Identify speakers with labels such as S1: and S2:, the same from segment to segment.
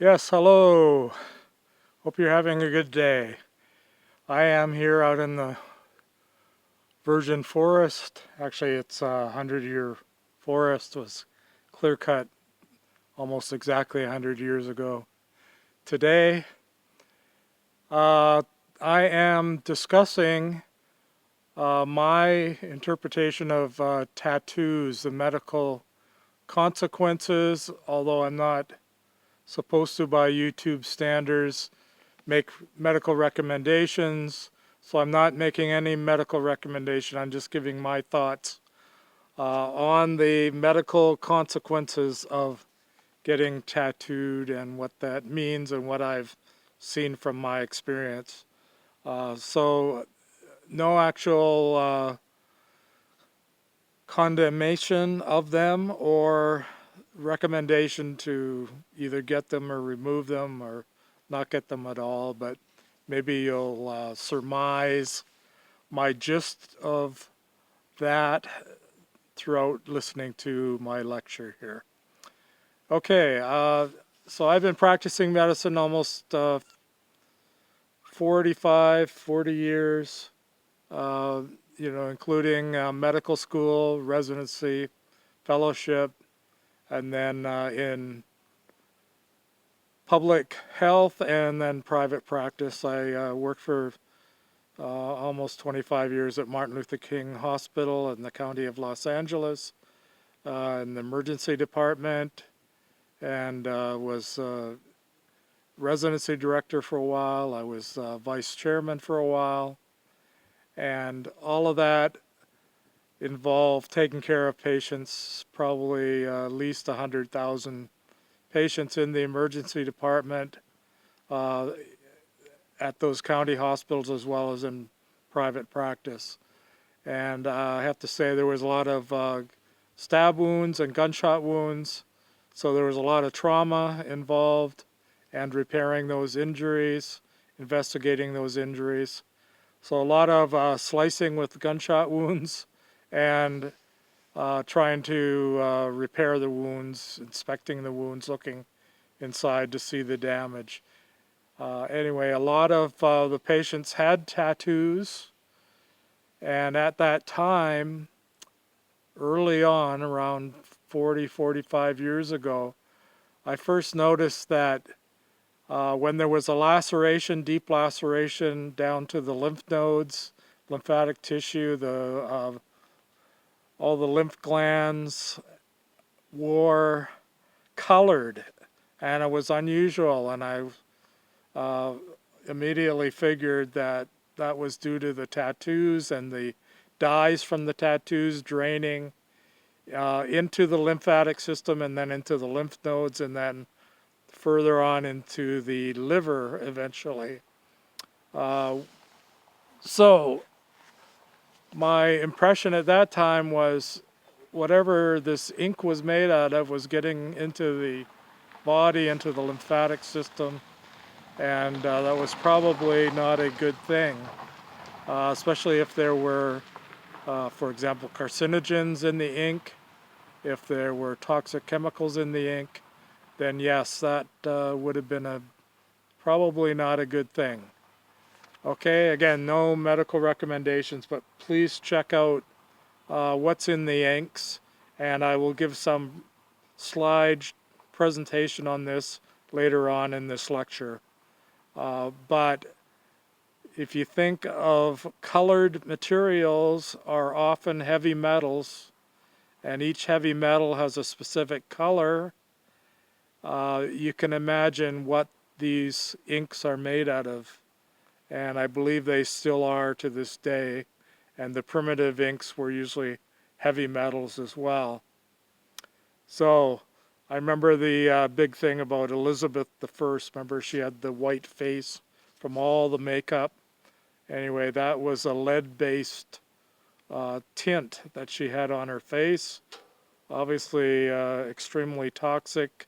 S1: Yes, hello. Hope you're having a good day. I am here out in the virgin forest. Actually, it's a 100-year forest, was clear cut almost exactly 100 years ago. Today, uh, I am discussing my interpretation of tattoos, the medical consequences, although I'm not supposed to, by YouTube standards, make medical recommendations. So I'm not making any medical recommendation. I'm just giving my thoughts on the medical consequences of getting tattooed and what that means and what I've seen from my experience. So no actual condemnation of them or recommendation to either get them or remove them or not get them at all, but maybe you'll surmise my gist of that throughout listening to my lecture here. Okay, so I've been practicing medicine almost 40 years, uh, including medical school, residency, fellowship, and then in public health and then private practice. I worked for almost 25 years at Martin Luther King Hospital in the county of Los Angeles in the emergency department, and was residency director for a while. I was vice chairman for a while, and all of that involved taking care of patients, probably at least 100,000 patients in the emergency department uh, at those county hospitals as well as in private practice. And I have to say there was a lot of stab wounds and gunshot wounds, so there was a lot of trauma involved and repairing those injuries, investigating those injuries. So a lot of slicing with gunshot wounds and trying to repair the wounds, inspecting the wounds, looking inside to see the damage. Anyway, a lot of the patients had tattoos, and at that time, early on, around 45 years ago, I first noticed that when there was a laceration, deep laceration down to the lymph nodes, lymphatic tissue, all the lymph glands were colored, and it was unusual, and I uh, immediately figured that that was due to the tattoos and the dyes from the tattoos draining into the lymphatic system and then into the lymph nodes and then further on into the liver eventually. Uh, so my impression at that time was whatever this ink was made out of was getting into the body, into the lymphatic system, and that was probably not a good thing, especially if there were, for example, carcinogens in the ink, if there were toxic chemicals in the ink, then yes, that would have been probably not a good thing. Okay, again, no medical recommendations, but please check out what's in the inks, and I will give some slide presentation on this later on in this lecture. But if you think of colored materials are often heavy metals, and each heavy metal has a specific color, you can imagine what these inks are made out of. And I believe they still are to this day. And the primitive inks were usually heavy metals as well. So I remember the big thing about Elizabeth I. Remember, she had the white face from all the makeup. Anyway, that was a lead-based tint that she had on her face. Obviously, extremely toxic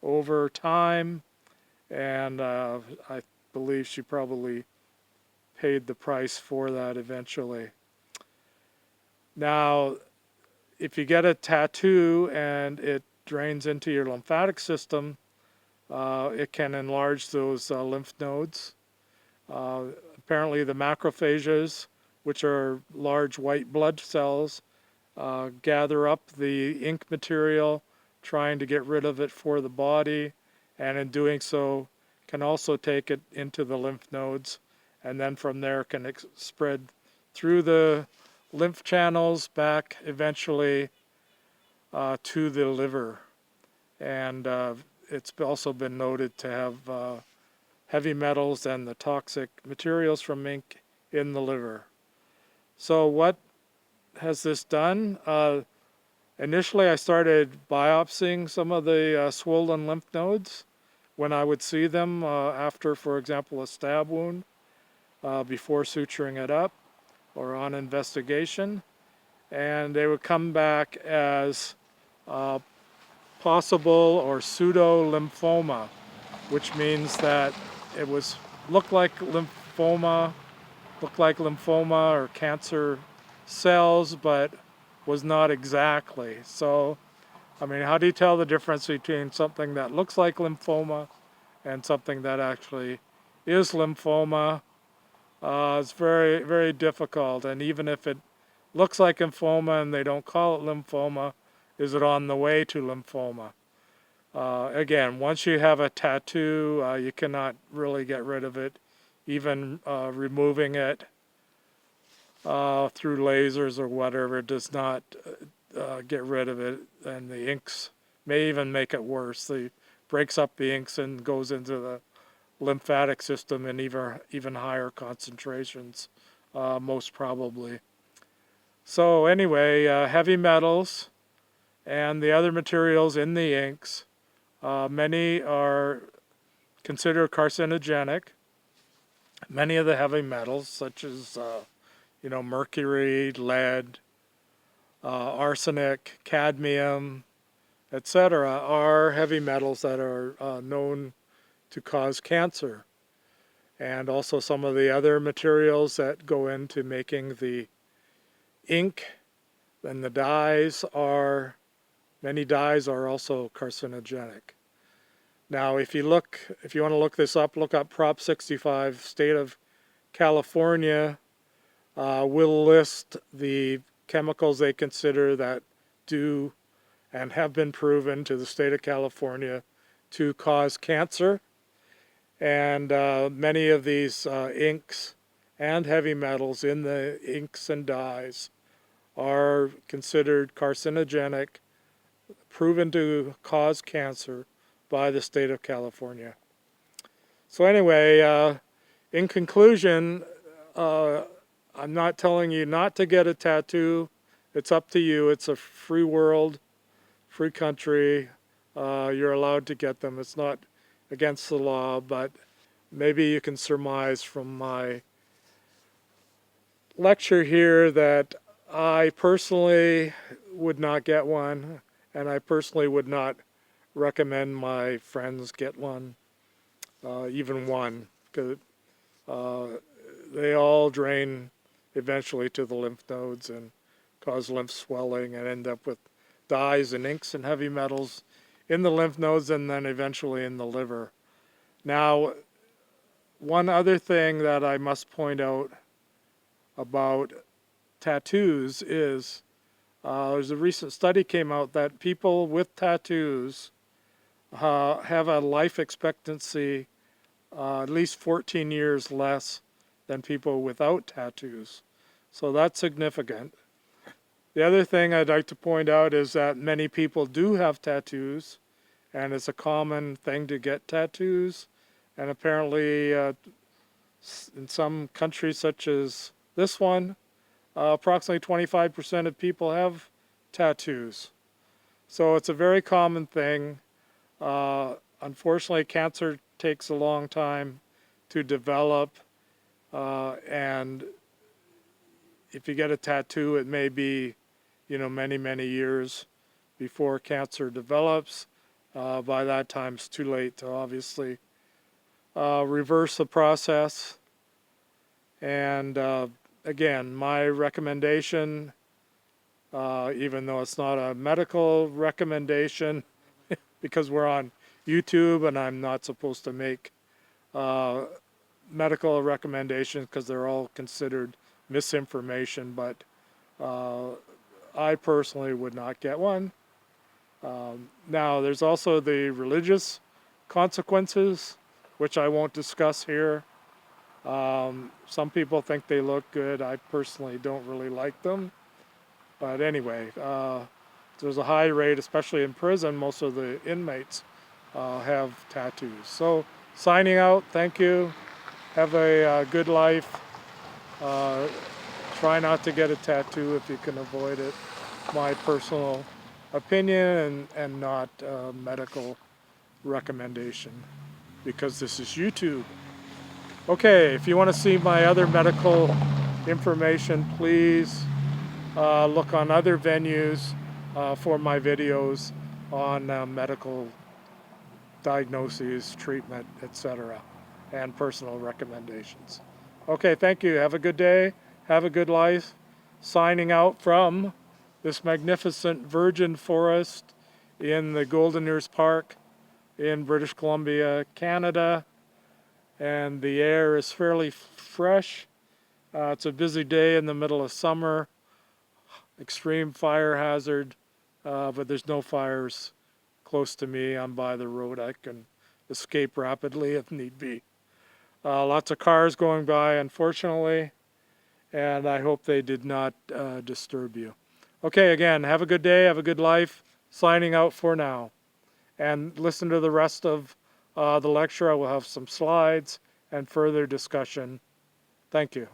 S1: over time, and I believe she probably paid the price for that eventually. Now, if you get a tattoo and it drains into your lymphatic system, it can enlarge those lymph nodes. Apparently the macrophages, which are large white blood cells, gather up the ink material, trying to get rid of it for the body, and in doing so can also take it into the lymph nodes, and then from there can spread through the lymph channels back eventually to the liver. And it's also been noted to have heavy metals and the toxic materials from ink in the liver. So what has this done? Initially I started biopsying some of the swollen lymph nodes when I would see them after, for example, a stab wound, before suturing it up or on investigation. And they would come back as possible or pseudo lymphoma, which means that it was looked like lymphoma or cancer cells, but was not exactly. So, I mean, how do you tell the difference between something that looks like lymphoma and something that actually is lymphoma? It's very, very difficult. And even if it looks like lymphoma and they don't call it lymphoma, is it on the way to lymphoma? Again, once you have a tattoo, you cannot really get rid of it. Even removing it through lasers or whatever does not get rid of it, and the inks may even make it worse. It breaks up the inks and goes into the lymphatic system in even higher concentrations, most probably. So anyway, heavy metals and the other materials in the inks, many are considered carcinogenic. Many of the heavy metals, such as mercury, lead, arsenic, cadmium, etc., are heavy metals that are known to cause cancer. And also some of the other materials that go into making the ink and the dyes many dyes are also carcinogenic. Now, if you want to look this up, look up Prop 65, State of California. Will list the chemicals they consider that do and have been proven to the state of California to cause cancer. And many of these inks and heavy metals in the inks and dyes are considered carcinogenic, proven to cause cancer by the state of California. So anyway, in conclusion, I'm not telling you not to get a tattoo. It's up to you. It's a free world, free country. You're allowed to get them. It's not against the law, but maybe you can surmise from my lecture here that I personally would not get one, and I personally would not recommend my friends get one, even one, because they all drain eventually to the lymph nodes and cause lymph swelling and end up with dyes and inks and heavy metals in the lymph nodes and then eventually in the liver. Now, one other thing that I must point out about tattoos is there's a recent study came out that people with tattoos have a life expectancy at least 14 years less than people without tattoos. So that's significant. The other thing I'd like to point out is that many people do have tattoos, and it's a common thing to get tattoos. And apparently in some countries such as this one, approximately 25% of people have tattoos. So it's a very common thing. Unfortunately, cancer takes a long time to develop, and if you get a tattoo, it may be, many, many years before cancer develops. By that time, it's too late to obviously reverse the process. And again, my recommendation, even though it's not a medical recommendation, because we're on YouTube, and I'm not supposed to make medical recommendations because they're all considered misinformation, but I personally would not get one. Now, there's also the religious consequences, which I won't discuss here. Some people think they look good. I personally don't really like them. But anyway, there's a high rate, especially in prison. Most of the inmates have tattoos. So, signing out. Thank you. Have a good life. Try not to get a tattoo if you can avoid it. My personal opinion and not medical recommendation, because this is YouTube. Okay, if you want to see my other medical information, please look on other venues for my videos on medical diagnoses, treatment, etc., and personal recommendations. Okay, thank you. Have a good day. Have a good life. Signing out from this magnificent virgin forest in the Golden Ears Park in British Columbia, Canada. And the air is fairly fresh. It's a busy day in the middle of summer. Extreme fire hazard, but there's no fires close to me. I'm by the road. I can escape rapidly if need be. Lots of cars going by, unfortunately, and I hope they did not disturb you. Okay, again, have a good day, have a good life. Signing out for now. And listen to the rest of the lecture. I will have some slides and further discussion. Thank you.